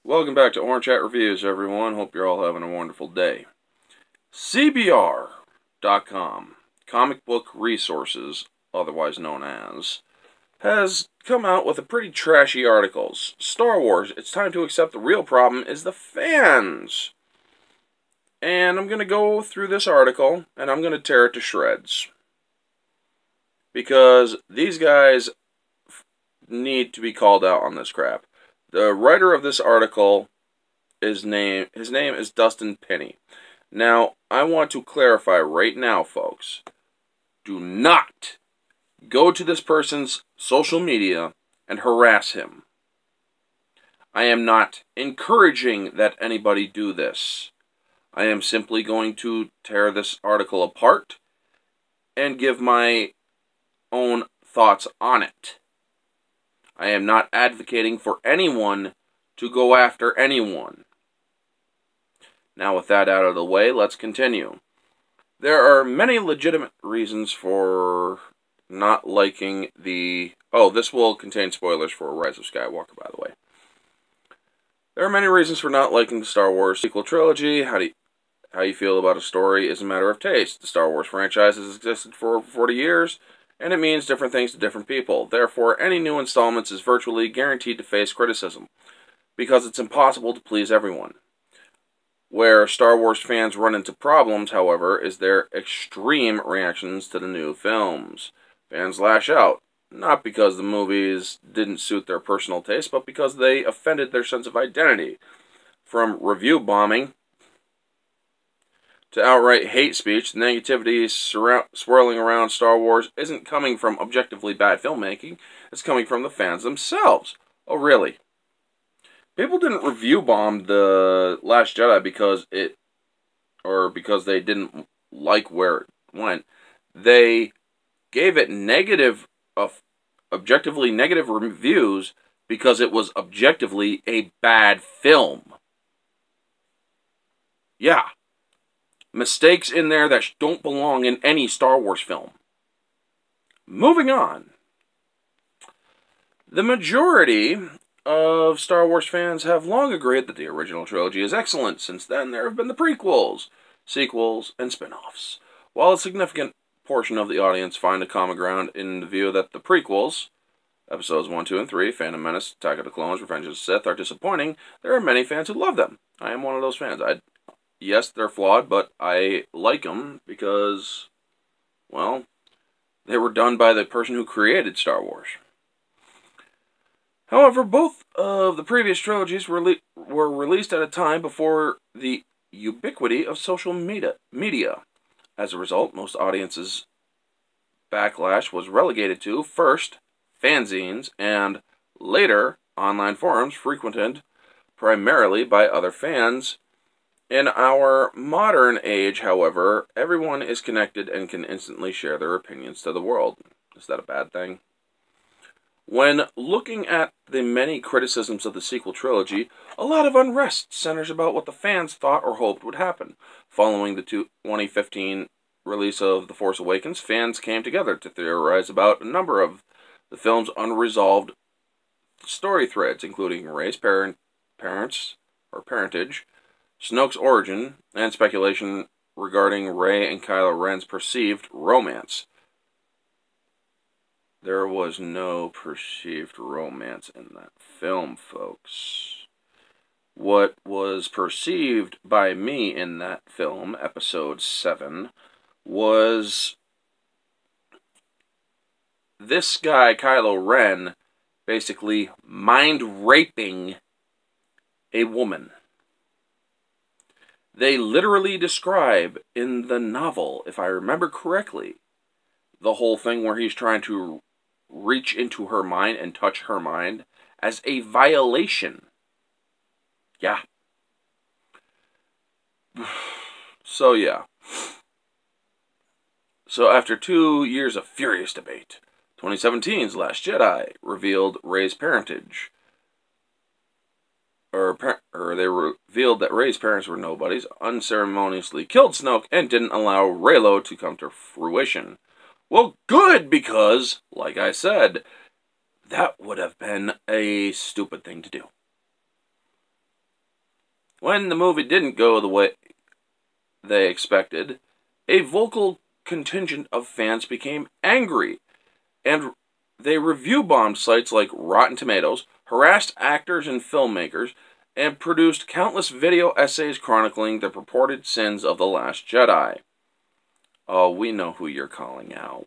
Welcome back to Orange Hat Reviews, everyone. Hope you're all having a wonderful day. CBR.com, Comic Book Resources, otherwise known as, has come out with a pretty trashy articles. Star Wars, it's time to accept the real problem is the fans. And I'm going to go through this article, and I'm going to tear it to shreds. Because these guys need to be called out on this crap. The writer of this article, his name is Dustin Penny. Now, I want to clarify right now, folks. Do not go to this person's social media and harass him. I am not encouraging that anybody do this. I am simply going to tear this article apart and give my own thoughts on it. I am not advocating for anyone to go after anyone. Now, with that out of the way, let's continue. There are many legitimate reasons for not liking the... Oh, this will contain spoilers for Rise of Skywalker, by the way. There are many reasons for not liking the Star Wars sequel trilogy. How you feel about a story is a matter of taste. The Star Wars franchise has existed for 40 years, and it means different things to different people. Therefore, any new installments is virtually guaranteed to face criticism, because it's impossible to please everyone. Where Star Wars fans run into problems, however, is their extreme reactions to the new films. Fans lash out, not because the movies didn't suit their personal taste, but because they offended their sense of identity. From review bombing to outright hate speech, the negativity swirling around Star Wars isn't coming from objectively bad filmmaking, it's coming from the fans themselves. Oh, really? People didn't review bomb The Last Jedi because they didn't like where it went. They gave it objectively negative reviews because it was objectively a bad film. Yeah. Mistakes in there that don't belong in any Star Wars film. Moving on. The majority of Star Wars fans have long agreed that the original trilogy is excellent. Since then, there have been the prequels, sequels, and spin-offs. While a significant portion of the audience find a common ground in the view that the prequels, episodes 1, 2, and 3, Phantom Menace, Attack of the Clones, Revenge of the Sith, are disappointing, there are many fans who love them. I am one of those fans. Yes, they're flawed, but I like them because, well, they were done by the person who created Star Wars. However, both of the previous trilogies were released at a time before the ubiquity of social media. As a result, most audiences' backlash was relegated to, first, fanzines, and later, online forums frequented primarily by other fans. In our modern age, however, everyone is connected and can instantly share their opinions to the world. Is that a bad thing? When looking at the many criticisms of the sequel trilogy, a lot of unrest centers about what the fans thought or hoped would happen. Following the 2015 release of The Force Awakens, fans came together to theorize about a number of the film's unresolved story threads, including Rey's parentage, Snoke's origin, and speculation regarding Rey and Kylo Ren's perceived romance. There was no perceived romance in that film, folks. What was perceived by me in that film, Episode 7, was this guy, Kylo Ren, basically mind-raping a woman. They literally describe in the novel, if I remember correctly, the whole thing where he's trying to reach into her mind and touch her mind as a violation. Yeah. So, yeah. So, after 2 years of furious debate, 2017's Last Jedi revealed Rey's parentage. They revealed that Rey's parents were nobodies, unceremoniously killed Snoke, and didn't allow Reylo to come to fruition. Well, good, because, like I said, that would have been a stupid thing to do. When the movie didn't go the way they expected, a vocal contingent of fans became angry, and they review bombed sites like Rotten Tomatoes, harassed actors and filmmakers, and produced countless video essays chronicling the purported sins of The Last Jedi. Oh, we know who you're calling out.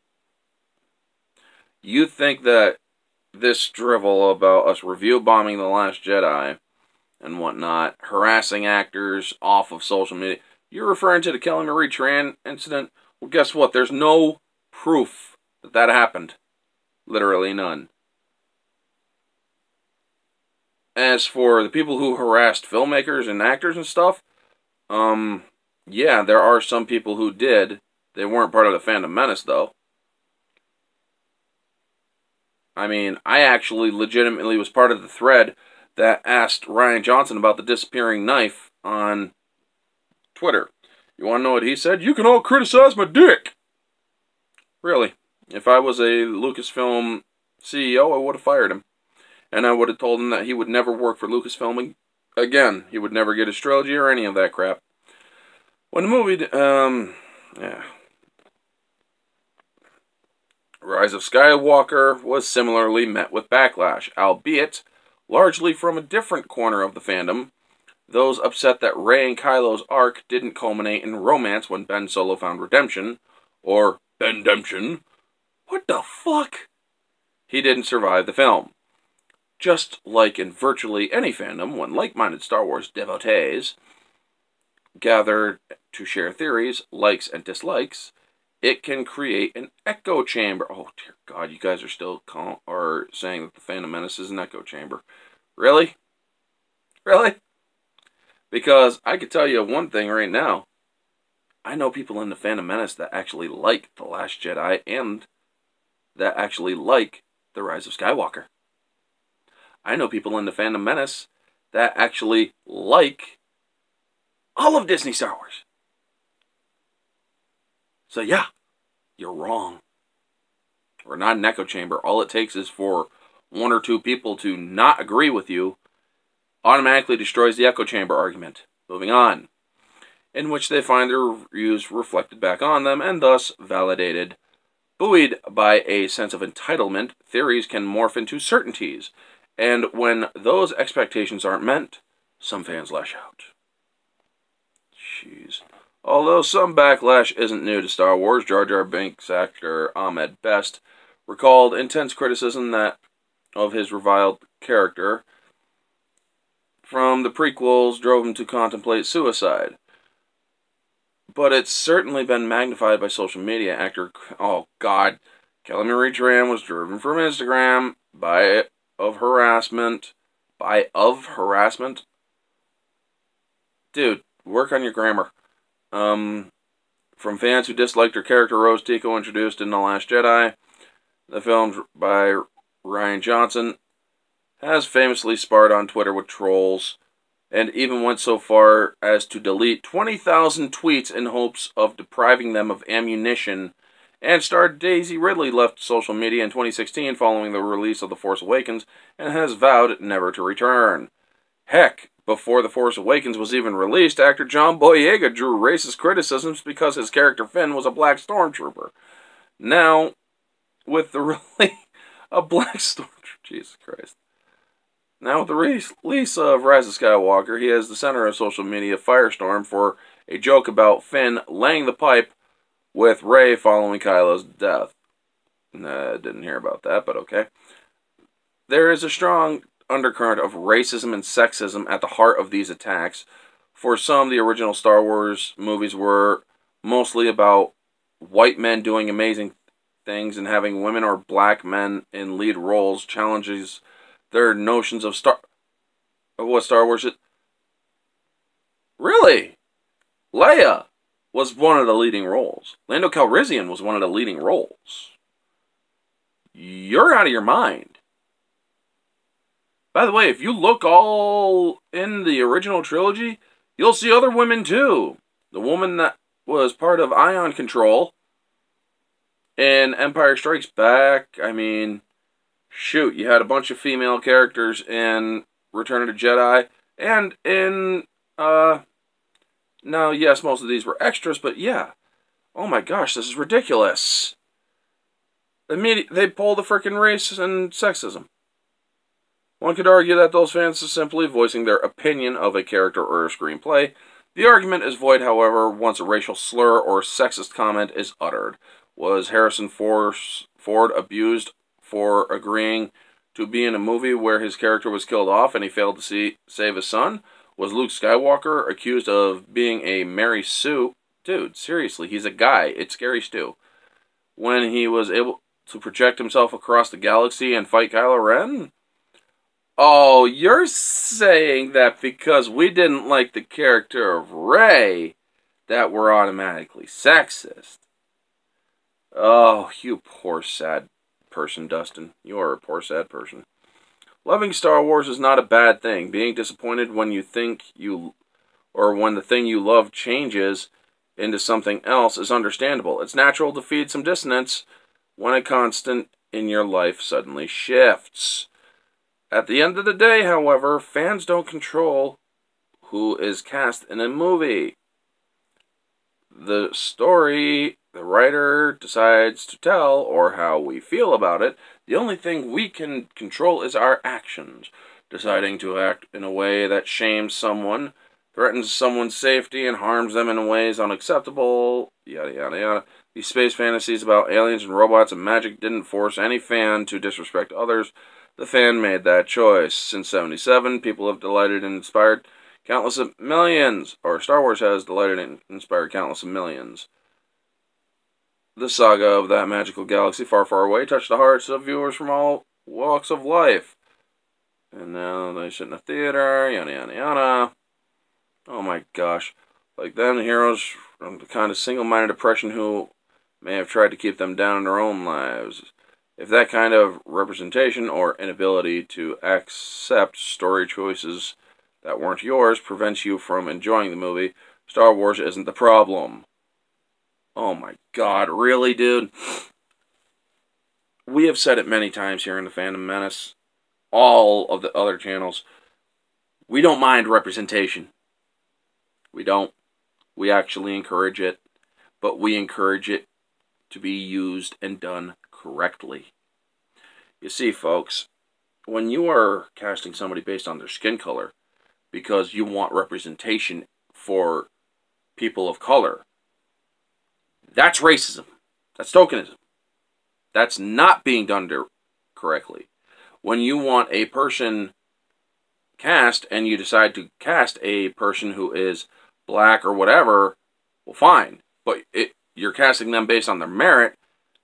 You think that this drivel about us review bombing The Last Jedi and whatnot, harassing actors off of social media, you're referring to the Kelly Marie Tran incident? Well, guess what? There's no proof that that happened. Literally none. As for the people who harassed filmmakers and actors and stuff, yeah, there are some people who did. They weren't part of the Phantom Menace, though. I mean, I actually legitimately was part of the thread that asked Rian Johnson about the disappearing knife on Twitter. You want to know what he said? You can all criticize my dick! Really. If I was a Lucasfilm CEO, I would have fired him. And I would have told him that he would never work for Lucasfilm again. He would never get his trilogy or any of that crap. When the movie, yeah. Rise of Skywalker was similarly met with backlash, albeit largely from a different corner of the fandom. Those upset that Rey and Kylo's arc didn't culminate in romance when Ben Solo found redemption, or Bendemption. What the fuck? He didn't survive the film. Just like in virtually any fandom, when like-minded Star Wars devotees gather to share theories, likes, and dislikes, it can create an echo chamber. Oh, dear God, you guys are still saying that the Phantom Menace is an echo chamber. Really? Really? Because I could tell you one thing right now. I know people in the Phantom Menace that actually like The Last Jedi and that actually like The Rise of Skywalker. I know people in the Phantom Menace that actually like all of Disney Star Wars. So yeah, you're wrong. We're not an echo chamber. All it takes is for one or two people to not agree with you, automatically destroys the echo chamber argument. Moving on. In which they find their views reflected back on them and thus validated. Buoyed by a sense of entitlement, theories can morph into certainties. And when those expectations aren't met, some fans lash out. Jeez. Although some backlash isn't new to Star Wars, Jar Jar Binks actor Ahmed Best recalled intense criticism of his reviled character from the prequels drove him to contemplate suicide. But it's certainly been magnified by social media. Actor, oh God, Kelly Marie Tran was driven from Instagram of harassment. Dude, work on your grammar. From fans who disliked her character Rose Tico introduced in The Last Jedi. The film by Rian Johnson has famously sparred on Twitter with trolls and even went so far as to delete 20,000 tweets in hopes of depriving them of ammunition. And star Daisy Ridley left social media in 2016 following the release of The Force Awakens and has vowed never to return. Heck, before The Force Awakens was even released, actor John Boyega drew racist criticisms because his character Finn was a black stormtrooper. Now, with the Black Stormtrooper, Jesus Christ. Now, with the release of Rise of Skywalker, he is the center of social media firestorm for a joke about Finn laying the pipe with Rey following Kylo's death. Didn't hear about that, but okay. There is a strong undercurrent of racism and sexism at the heart of these attacks. For some, the original Star Wars movies were mostly about white men doing amazing things, and having women or black men in lead roles challenges their notions of what Star Wars is. Really? Leia was one of the leading roles. Lando Calrissian was one of the leading roles. You're out of your mind. By the way, if you look all in the original trilogy, you'll see other women too. The woman that was part of Ion Control in Empire Strikes Back. I mean, you had a bunch of female characters in Return of the Jedi and in Now, yes, most of these were extras, but yeah. Oh my gosh, this is ridiculous. They pull the frickin' race and sexism. One could argue that those fans are simply voicing their opinion of a character or a screenplay. The argument is void, however, once a racial slur or sexist comment is uttered. Was Harrison Ford abused for agreeing to be in a movie where his character was killed off and he failed to save his son? Was Luke Skywalker accused of being a Mary Sue? Dude, seriously, he's a guy. It's Scary Stu. When he was able to project himself across the galaxy and fight Kylo Ren? Oh, you're saying that because we didn't like the character of Rey, that we're automatically sexist. Oh, you poor sad person, Dustin. You are a poor sad person. Loving Star Wars is not a bad thing. Being disappointed when when the thing you love changes into something else is understandable. It's natural to feed some dissonance when a constant in your life suddenly shifts. At the end of the day, however, fans don't control who is cast in a movie. The story the writer decides to tell, or how we feel about it, the only thing we can control is our actions. Deciding to act in a way that shames someone, threatens someone's safety, and harms them in ways unacceptable, yada yada yada. These space fantasies about aliens and robots and magic didn't force any fan to disrespect others. The fan made that choice. Since '77, people have delighted and inspired countless of millions, or Star Wars has delighted and inspired countless of millions. The saga of that magical galaxy far, far away touched the hearts of viewers from all walks of life. And now they sit in a theater, yada yada yada. Oh my gosh. Like them, heroes from the kind of single-minded depression who may have tried to keep them down in their own lives. If that kind of representation or inability to accept story choices that weren't yours prevents you from enjoying the movie, Star Wars isn't the problem. Oh my god, really, dude? We have said it many times here in the Fandom Menace, all of the other channels. We don't mind representation. We don't. We actually encourage it, but we encourage it to be used and done correctly. You see, folks, when you are casting somebody based on their skin color because you want representation for people of color, that's racism. That's tokenism. That's not being done correctly. When you want a person cast and you decide to cast a person who is black or whatever, well, fine. But you're casting them based on their merit,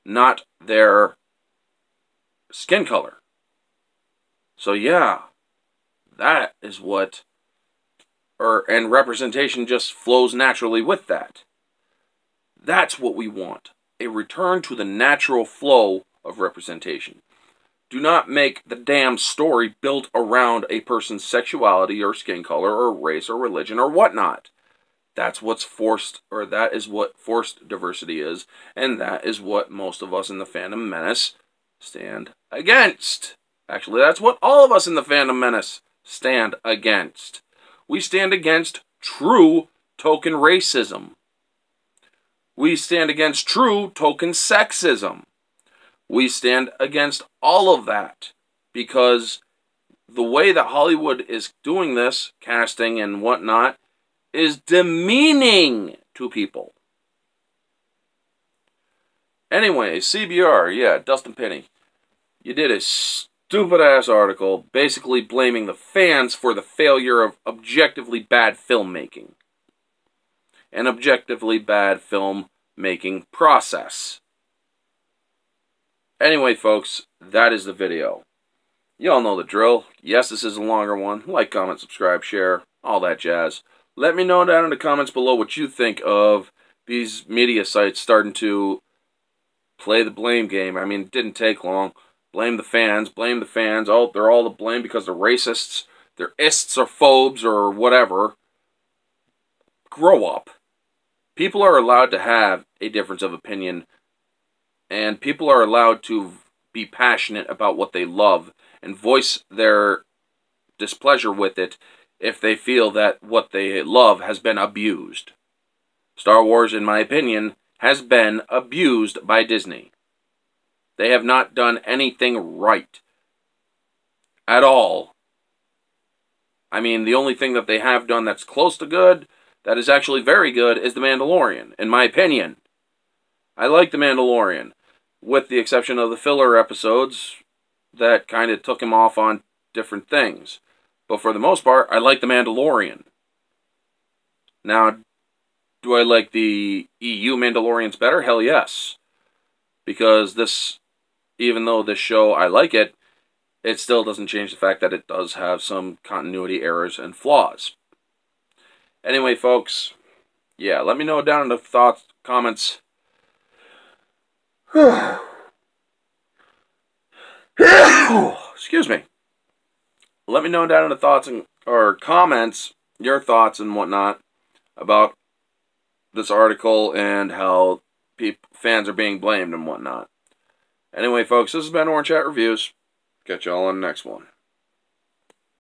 not their skin color. So yeah, that is what, and representation just flows naturally with that. That's what we want. A return to the natural flow of representation. Do not make the damn story built around a person's sexuality or skin color or race or religion or whatnot. That's what's forced, or that is what forced diversity is, and that is what most of us in the Fandom Menace stand against. Actually, that's what all of us in the Fandom Menace stand against. We stand against true token racism. We stand against true token sexism. We stand against all of that because the way that Hollywood is doing this, casting and whatnot, is demeaning to people. Anyway, CBR, yeah, Dustin Penny. You did a stupid-ass article basically blaming the fans for the failure of objectively bad filmmaking. An objectively bad filmmaking process. Anyway, folks, that is the video. You all know the drill. Yes, this is a longer one. Like, comment, subscribe, share, all that jazz. Let me know down in the comments below what you think of these media sites starting to play the blame game. I mean, it didn't take long. Blame the fans. Blame the fans. Oh, they're all to blame because they're racists. They're ists or phobes or whatever. Grow up. People are allowed to have a difference of opinion. And people are allowed to be passionate about what they love and voice their displeasure with it if they feel that what they love has been abused. Star Wars, in my opinion, has been abused by Disney. They have not done anything right. At all. I mean, the only thing that they have done that's close to good, that is actually very good, is The Mandalorian, in my opinion. I like The Mandalorian, with the exception of the filler episodes that kind of took him off on different things. But for the most part, I like The Mandalorian. Now, do I like the EU Mandalorians better? Hell yes. Because this, even though this show, I like it, it still doesn't change the fact that it does have some continuity errors and flaws. Anyway, folks, yeah, let me know down in the thoughts, comments. Excuse me. Let me know down in the thoughts or comments, your thoughts and whatnot about this article and how fans are being blamed and whatnot. Anyway, folks, this has been Orange Chat Reviews. Catch y'all on the next one.